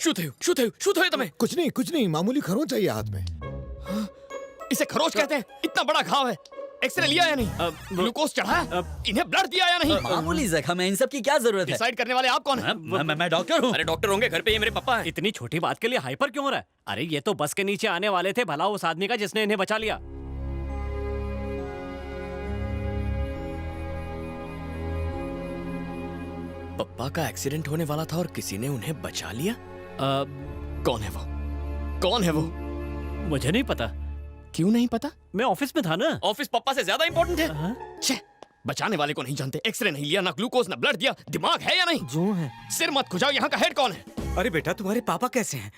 શું થયું તમે? कुछ नहीं मामूली खरोंच चाहिए हाथ में। इसे खरोच कहते हैं। इतना बड़ा घाव है, एक्सरे लिया या नहीं? ग्लूकोज चढ़ाया? इन्हें ब्लड दिया या नहीं? मामूली जख्म है, इन सब की क्या जरूरत है? डिसाइड करने वाले आप कौन हैं? मैं डॉक्टर हूँ। अरे डॉक्टर होंगे, घर पे ये मेरे पापा हैं। इतनी छोटी बात के लिए हाइपर क्यों हो रहा है? अरे ये तो बस के नीचे आने वाले थे, भला उस आदमी का जिसने इन्हें बचा लिया। पप्पा का एक्सीडेंट होने वाला था और किसी ने उन्हें बचा लिया। कौन है वो? कौन है वो? मुझे नहीं पता। क्यों नहीं पता? मैं ऑफिस में था ना। ऑफिस पप्पा से ज्यादा इंपॉर्टेंट है। छे, बचाने वाले को नहीं जानते, एक्सरे नहीं लिया, ना ग्लूकोज, ना ब्लड दिया। दिमाग है या नहीं? जो है। सिर मत खुजाओ, यहाँ का हेड कौन है? अरे बेटा, तुम्हारे पापा कैसे हैं?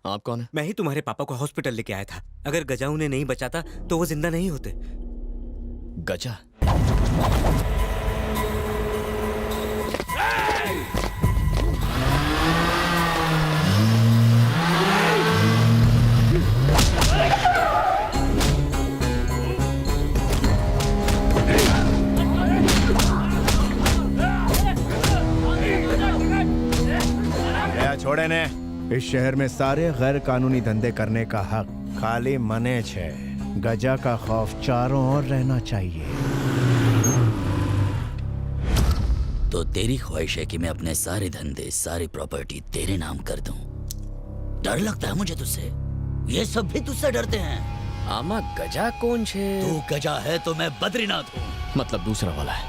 आप कौन है? मैं ही तुम्हारे पापा को हॉस्पिटल लेके आया था। अगर गजा उन्हें नहीं बचाता तो वो जिंदा नहीं होते। गजा? छोड़े ने। इस शहर में सारे गैर कानूनी धंधे करने का हक खाली मने छे। गजा का खौफ चारों ओर रहना चाहिए। तो तेरी ख्वाहिश है कि मैं अपने सारे धंधे, सारी प्रॉपर्टी तेरे नाम कर दूं। डर लगता है मुझे तुझसे। ये सब भी तुझसे डरते हैं। आमा गजा कौन छे? तू गजा है तो मैं बद्रीनाथ हूँ। मतलब दूसरा वाला है।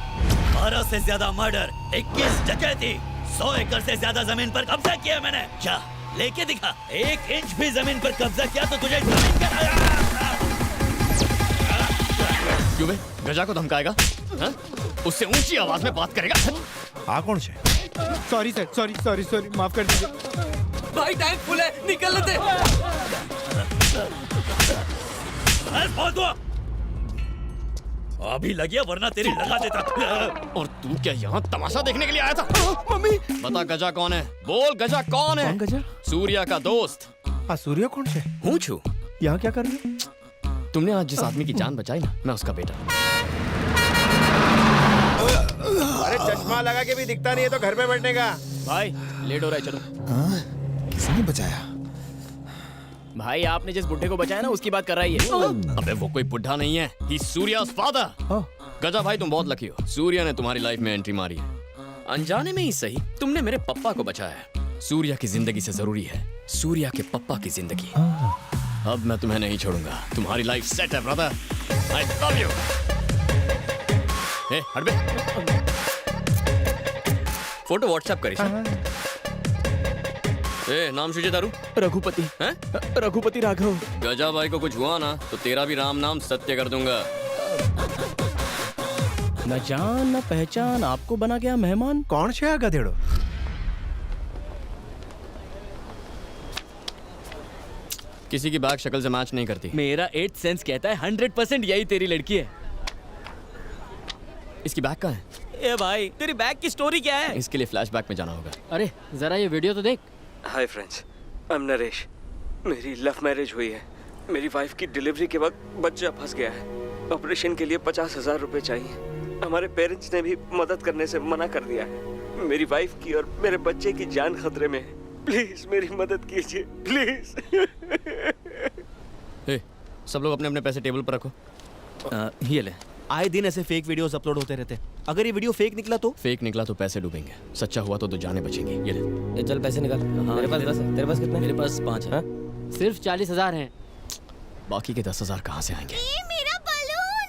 12 से ज्यादा मर्डर, 21 डकैती, 100 एकड़ से ज्यादा जमीन पर कब्जा किया मैंने। क्या लेके दिखा? 1 इंच भी जमीन पर कब्जा किया तो तुझे जमीन का। क्यों बे? गजा को धमकाएगा? उससे ऊंची आवाज में बात करेगा? आ कौन छे? सॉरी सर, सॉरी, माफ कर दीजिए। भाई टैंक फुल है, निकल लेते। बहुत हुआ। अभी लगिया वरना तेरी लगा देता। और तू क्या यहाँ तमाशा देखने के लिए आया था? मम्मी बता, गजा कौन है? बोल, गजा कौन है? कौन गजा? सूर्या का दोस्त। सूर्या कौन से? हूँ छू। यहाँ क्या कर रही? तुमने आज जिस आदमी की जान बचाई ना, मैं उसका बेटा। अरे चश्मा लगा के भी दिखता नहीं है तो घर पे बैठने का। भाई लेट हो रहा है, चलो। किसने बचाया? भाई आपने जिस बुढ़े को बचाया ना, उसकी बात कर रही है। अबे वो कोई बुढ़ा नहीं है, ही सूर्या's फादर। गजा भाई तुम बहुत लकी हो, सूर्या ने तुम्हारी लाइफ में एंट्री मारी है। अनजाने में ही सही, तुमने मेरे पप्पा को बचाया है। सूर्या की जिंदगी से जरूरी है सूर्या के पप्पा की जिंदगी। अब मैं तुम्हें नहीं छोड़ूंगा। तुम्हारी लाइफ सेट है ब्रदर। I love you. हट बे। फोटो व्हाट्सएप करी। नाम शुजे दारू? रघुपति हैं? रघुपति राघव। गजा भाई को कुछ हुआ ना तो तेरा भी राम नाम सत्य कर दूंगा। न जान न पहचान, आपको बना गया मेहमान। कौन छे गधेड़ो? किसी की बैग शक्ल से मैच नहीं करती। मेरा 8th सेंस कहता है 100% यही तेरी लड़की है। इसकी बैग कहाँ है? ए भाई, तेरी बैग की स्टोरी क्या है? इसके लिए फ्लैशबैक में जाना होगा। अरे जरा ये वीडियो तो देख। Hi friends, I am Naresh. मेरी लव मैरिज हुई है। मेरी वाइफ की डिलीवरी के वक्त बच्चा फंस गया है। ऑपरेशन के लिए 50,000 रुपए चाहिए। हमारे पेरेंट्स ने भी मदद करने से मना कर दिया है। मेरी वाइफ की और मेरे बच्चे की जान खतरे में है। प्लीज मेरी मदद कीजिए, प्लीज। सब लोग अपने अपने पैसे टेबल पर रखो। ये ले। आए दिन ऐसे फेक वीडियोस अपलोड होते रहते हैं। अगर ये वीडियो फेक निकला तो? फेक निकला तो पैसे डूबेंगे, सच्चा हुआ तो जाने बचेंगी। ये ले। चल पैसे निकाल। मेरे पास 10 है। तेरे पास कितने? मेरे पास 5 है। सिर्फ 40,000 हैं। बाकी के 10,000 कहाँ से आएंगे? ये मेरा बलून।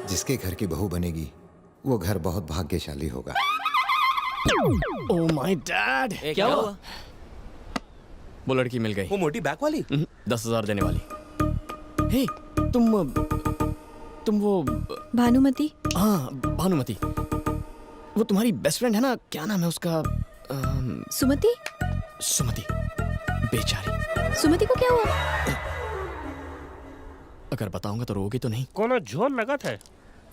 जिसके घर की बहू बनेगी वो घर बहुत भाग्यशाली होगा। Oh my dad. क्या हुआ? वो लड़की मिल गई। वो मोटी बैक वाली? 10,000 देने वाली। हे तुम वो भानुमति। हाँ भानुमति, वो तुम्हारी बेस्ट फ्रेंड है ना, क्या नाम है उसका? सुमति। सुमति। बेचारी। सुमति को क्या हुआ? अगर बताऊंगा तो रोगी तो नहीं? कोनो जोन लगत है।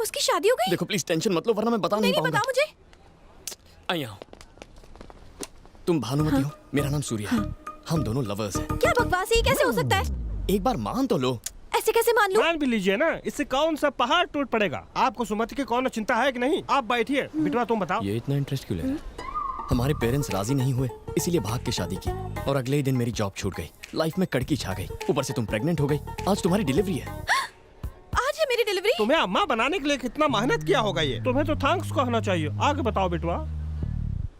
उसकी शादी हो गई? देखो प्लीज टेंशन मत लो वरना मैं बता नहीं नहीं पाऊंगा। बताओ मुझे। आई आओ। तुम भानुमति हो, मेरा नाम सूर्या है। हम दोनों लवर्स हैं। क्या बकवास है, ये कैसे हो सकता है? एक बार मान तो लो। ऐसे कैसे मान लूं? मान भी लीजिए ना, इससे कौन सा पहाड़ टूट पड़ेगा। आपको सुमति की कौन चिंता है कि नहीं? आप बैठिए, बिटवा तुम बताओ। ये इतना इंटरेस्ट क्यों ले रहे? हमारे पेरेंट्स राजी नहीं हुए, इसीलिए भाग के शादी की और अगले ही दिन मेरी जॉब छूट गई। लाइफ में कड़की छा गई, ऊपर से तुम प्रेग्नेंट हो गई। आज तुम्हारी डिलीवरी है। आज है मेरी डिलीवरी? तुम्हें अम्मा बनाने के लिए कितना मेहनत किया होगा ये। तुम्हें तो थैंक्स कहना चाहिए। आगे बताओ बिटवा।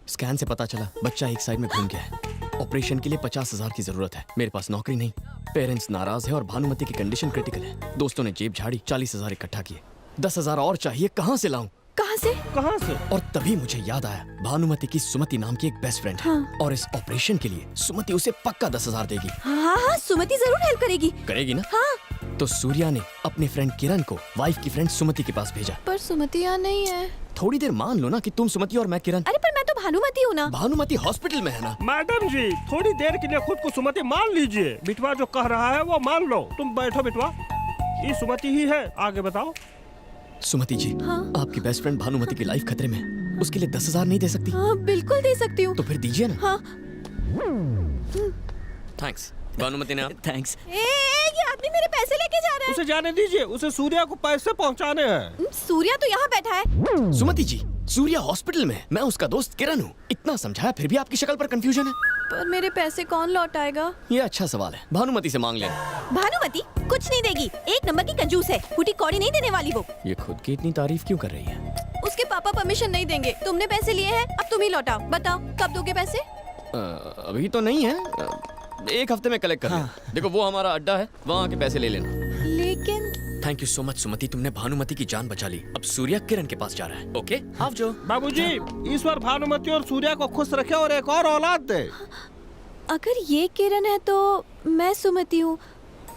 स्कैन से पता चला बच्चा एक साइड में घूम गया है। ऑपरेशन के लिए 50,000 की जरूरत है। मेरे पास नौकरी नहीं, पेरेंट्स नाराज है और भानुमति की कंडीशन क्रिटिकल है। दोस्तों ने जेब झाड़ी, 40,000 इकट्ठा किए। 10,000 और चाहिए, कहाँ से लाऊं? कहाँ से? कहाँ से? और तभी मुझे याद आया भानुमति की सुमति नाम की एक बेस्ट फ्रेंड है। और इस ऑपरेशन के लिए सुमति उसे पक्का 10,000 देगी। हाँ हाँ, सुमति जरूर हेल्प करेगी। करेगी ना? हाँ। तो सूर्या ने अपने फ्रेंड किरण को वाइफ की फ्रेंड सुमति के पास भेजा। पर सुमति यहाँ नहीं है। थोड़ी देर मान लो ना कि तुम सुमति और मैं किरण। अरे पर मैं तो भानुमति हूँ ना। भानुमति हॉस्पिटल में है ना। मैडम जी, थोड़ी देर के लिए खुद को सुमति मान लीजिए। बिटवा जो कह रहा है वो मान लो। तुम बैठो बिटवा, ये सुमति ही है। आगे बताओ। सुमति जी, हाँ? आपकी बेस्ट फ्रेंड भानुमति की लाइफ खतरे में है। उसके लिए 10,000 नहीं दे सकती? हाँ बिल्कुल दे सकती हूँ। तो फिर दीजिए ना। हाँ। थैंक्स भानुमति ने। थैंक्स। ये आदमी मेरे पैसे लेके जा रहा है। उसे जाने दीजिए, उसे सूर्या को पैसे पहुँचाने हैं। सूर्या तो यहाँ बैठा है। सुमति जी, सूर्या हॉस्पिटल में है। मैं उसका दोस्त किरण हूँ। इतना समझाया फिर भी आपकी शक्ल पर कंफ्यूजन है। पर मेरे पैसे कौन लौटाएगा? ये अच्छा सवाल है, भानुमति से मांग लेना। भानुमति कुछ नहीं देगी, एक नंबर की कंजूस है। फूटी कौड़ी नहीं देने वाली वो। ये खुद की इतनी तारीफ क्यों कर रही है? उसके पापा परमिशन नहीं देंगे। तुमने पैसे लिए हैं, अब तुम ही लौटाओ। बताओ कब दोगे पैसे? अभी तो नहीं है, एक हफ्ते में कलेक्ट कर लेना। देखो वो हमारा अड्डा है, वहाँ के पैसे ले लेना। लेकिन थैंक यू सो मच सुमति, तुमने भानुमति की जान बचा ली। अब सूर्या किरण के पास जा रहा है। ओके आप जो। बाबूजी, ईश्वर भानुमति और सूर्या को खुश रखे और एक और औलाद दे। अगर ये किरण है तो मैं सुमति हूँ।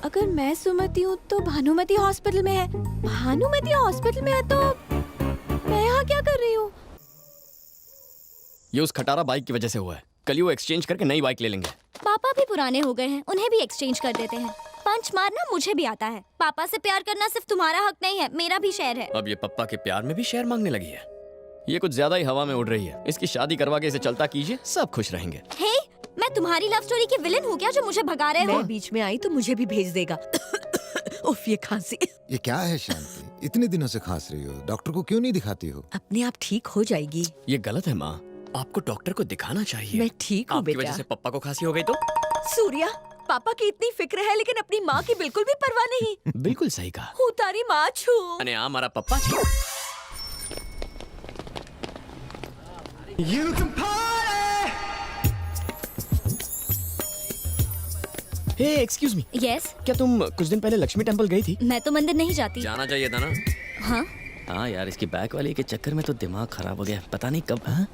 अगर मैं सुमति हूँ तो भानुमति हॉस्पिटल में है। भानुमति हॉस्पिटल में है तो मैं यहाँ क्या कर रही हूँ? ये उस खटारा बाइक की वजह से हुआ है। कल ही वो एक्सचेंज करके नई बाइक ले लेंगे। पापा भी पुराने हो गए हैं, उन्हें भी एक्सचेंज कर देते हैं। पंच मारना मुझे भी आता है। पापा से प्यार करना सिर्फ तुम्हारा हक नहीं है, मेरा भी शेयर है। अब ये पप्पा के प्यार में भी शेयर मांगने लगी है। ये कुछ ज्यादा ही हवा में उड़ रही है। इसकी शादी करवा के इसे चलता कीजिए, सब खुश रहेंगे। हे, मैं तुम्हारी लव स्टोरी की विलेन हूँ क्या जो मुझे भगा रहे हो? मैं बीच में आई तो मुझे भी भेज देगा। उफ, ये खांसी। ये क्या है शांति? इतने दिनों से खांस रही हो, डॉक्टर को क्यों नहीं दिखाती हो? अपने आप ठीक हो जाएगी। ये गलत है माँ, आपको डॉक्टर को दिखाना चाहिए। मैं ठीक हूँ आपकी बेटा। वजह से पप्पा को खांसी हो गई तो? सूर्या, पापा की इतनी फिक्र है लेकिन अपनी माँ की बिल्कुल भी परवाह नहीं। बिल्कुल सही कहा। हूँ तारी माँ छू। अने आ मारा पप्पा छू। हे एक्सक्यूज मी, यस, क्या तुम कुछ दिन पहले लक्ष्मी टेंपल गई थी? मैं तो मंदिर नहीं जाती। जाना चाहिए था ना। हाँ, हाँ यार, इसकी बैक वाली के चक्कर में तो दिमाग खराब हो गया। पता नहीं कब। हाँ?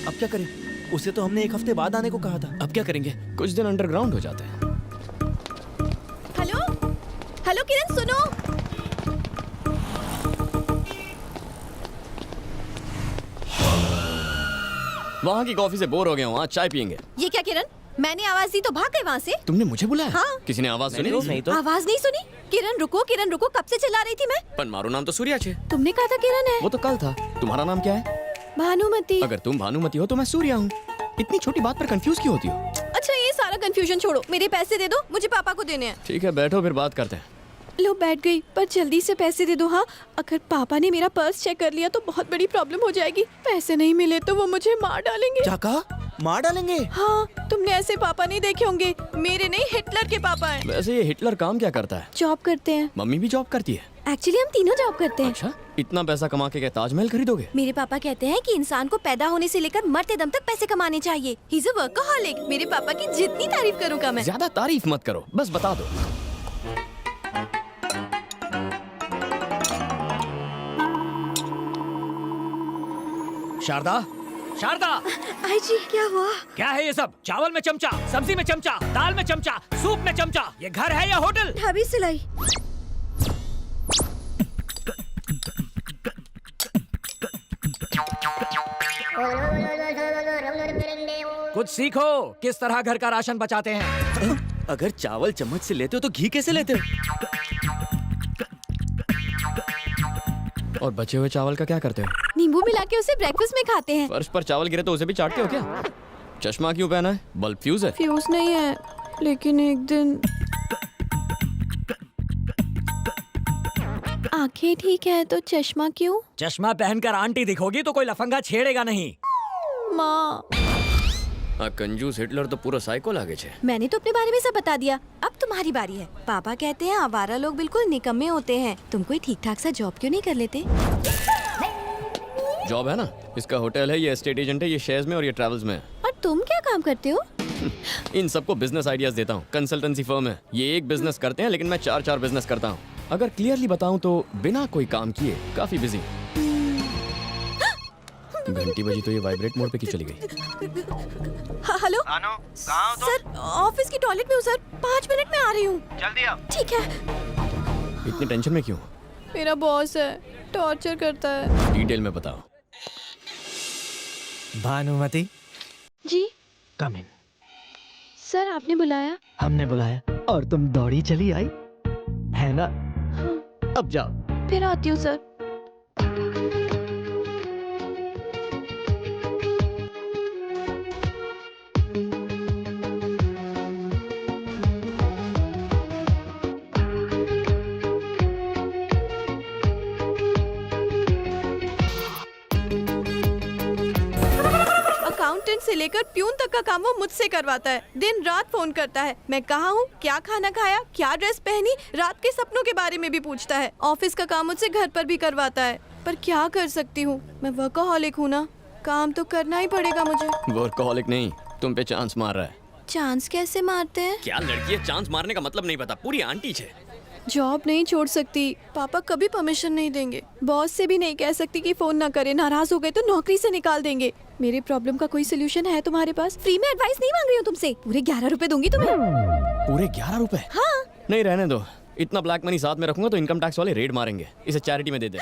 अब क्या करें? उसे तो हमने एक हफ्ते बाद आने को कहा था। अब क्या करेंगे? कुछ दिन अंडरग्राउंड हो जाते हैं। हेलो हेलो किरण सुनो। वहाँ की कॉफी से बोर हो गया हूँ, आज चाय पियेंगे। ये क्या किरण, मैंने आवाज दी तो भाग गए वहाँ से? तुमने मुझे बुलाया? हाँ। किसी ने आवाज सुनी? नहीं तो। आवाज नहीं सुनी? किरण रुको कब से चिल्ला रही थी मैं? पर मारो नाम तो सूर्या छे। तुमने कहा था किरण है। वो तो कल था। तुम्हारा नाम क्या है? भानुमति। अगर तुम भानुमति हो तो मैं सूर्या हूँ। इतनी छोटी बात पर कंफ्यूज क्यों होती हो? अच्छा ये सारा कंफ्यूजन छोड़ो, मेरे पैसे दे दो, मुझे पापा को देने हैं। ठीक है बैठो, फिर बात करते हैं। लो बैठ गई, पर जल्दी से पैसे दे दो। हाँ, अगर पापा ने मेरा पर्स चेक कर लिया तो बहुत बड़ी प्रॉब्लम हो जाएगी। पैसे नहीं मिले तो वो मुझे मार डालेंगे। क्या कहा? मार डालेंगे? हाँ, तुमने ऐसे पापा नहीं देखे होंगे। मेरे नहीं, हिटलर के पापा हैं। वैसे ये हिटलर काम क्या करता है? जॉब करते हैं। मम्मी भी जॉब करती है? एक्चुअली हम तीनों जॉब करते हैं। अच्छा, इतना पैसा कमा के क्या ताजमहल खरीदोगे? मेरे पापा कहते हैं कि इंसान को पैदा होने से लेकर मरते दम तक पैसे कमाने चाहिए। He is a workaholic. मेरे पापा की जितनी तारीफ करूँ कम है। ज्यादा तारीफ मत करो, बस बता दो। शारदा, शारदा, आई जी क्या हुआ? क्या है ये सब? चावल में चमचा, सब्जी में चमचा, दाल में चमचा, सूप में चमचा। ये घर है या होटल? ढाबी सिलाई। कुछ सीखो, किस तरह घर का राशन बचाते हैं। अगर चावल चम्मच से लेते हो तो घी कैसे लेते हो? और बचे हुए चावल का क्या करते हो? नींबू मिला के उसे ब्रेकफास्ट में खाते हैं। फर्श पर चावल गिरे तो उसे भी चाटते हो क्या? चश्मा क्यों पहना है? बल्ब फ्यूज है? फ्यूज नहीं है, लेकिन एक दिन आंखें ठीक है तो चश्मा क्यों? चश्मा पहनकर आंटी दिखोगी तो कोई लफंगा छेड़ेगा नहीं। माँ, कंजूस हिटलर तो पूरा साइको लागे छे। मैंने तो अपने बारे में सब बता दिया, अब तुम्हारी बारी है। पापा कहते हैं आवारा लोग बिल्कुल निकम्मे होते हैं। तुम कोई ठीक ठाक सा जॉब क्यों नहीं कर लेते? जॉब है ना, इसका होटल है, ये एस्टेट एजेंट है, ये शेयर्स में और ये ट्रैवल्स में है। और तुम क्या काम करते हो? इन सबको बिजनेस आइडियाज देता हूँ। कंसल्टेंसी फर्म है, ये एक बिजनेस करते हैं लेकिन मैं 4 बिजनेस करता हूँ। अगर क्लियरली बताऊँ तो बिना कोई काम किए काफी बिजी। घंटी बजी तो ये वाइब्रेट मोड पे क्यों चली गई? हेलो सर, ऑफिस की टॉयलेट में हूँ सर, 5 मिनट में आ रही हूँ। जल्दी आओ। ठीक है। इतनी टेंशन में क्यों? मेरा बॉस है, टॉर्चर करता है। डिटेल में बताओ। भानुमति, जी कम इन। सर, आपने बुलाया? हमने बुलाया और तुम दौड़ी चली आई, है ना? अब जाओ। फिर आती हूँ सर। अकाउंटेंट से लेकर प्यून तक का काम वो मुझसे करवाता है। दिन रात फोन करता है, मैं कहाँ हूँ, क्या खाना खाया, क्या ड्रेस पहनी, रात के सपनों के बारे में भी पूछता है। ऑफिस का काम मुझसे घर पर भी करवाता है, पर क्या कर सकती हूँ, मैं वर्कहॉलिक हूँ ना, काम तो करना ही पड़ेगा मुझे। वर्कहॉलिक नहीं, तुम पे चांस मार रहा है। चांस कैसे मारते हैं? क्या लड़की है, चांस मारने का मतलब नहीं पता, पूरी आंटी छे। जॉब नहीं छोड़ सकती, पापा कभी परमिशन नहीं देंगे। बॉस से भी नहीं कह सकती कि फोन ना करे, नाराज हो गए तो नौकरी से निकाल देंगे। मेरे प्रॉब्लम का कोई सोल्यूशन है तुम्हारे पास? फ्री में एडवाइस नहीं मांग रही हूँ तुमसे, पूरे 11 रुपए दूंगी तुम्हें। पूरे 11 रुपए? हाँ। नहीं रहने दो, इतना ब्लैक मनी साथ में रखूंगा तो इनकम टैक्स वाले रेड मारेंगे। इसे चैरिटी में दे दे।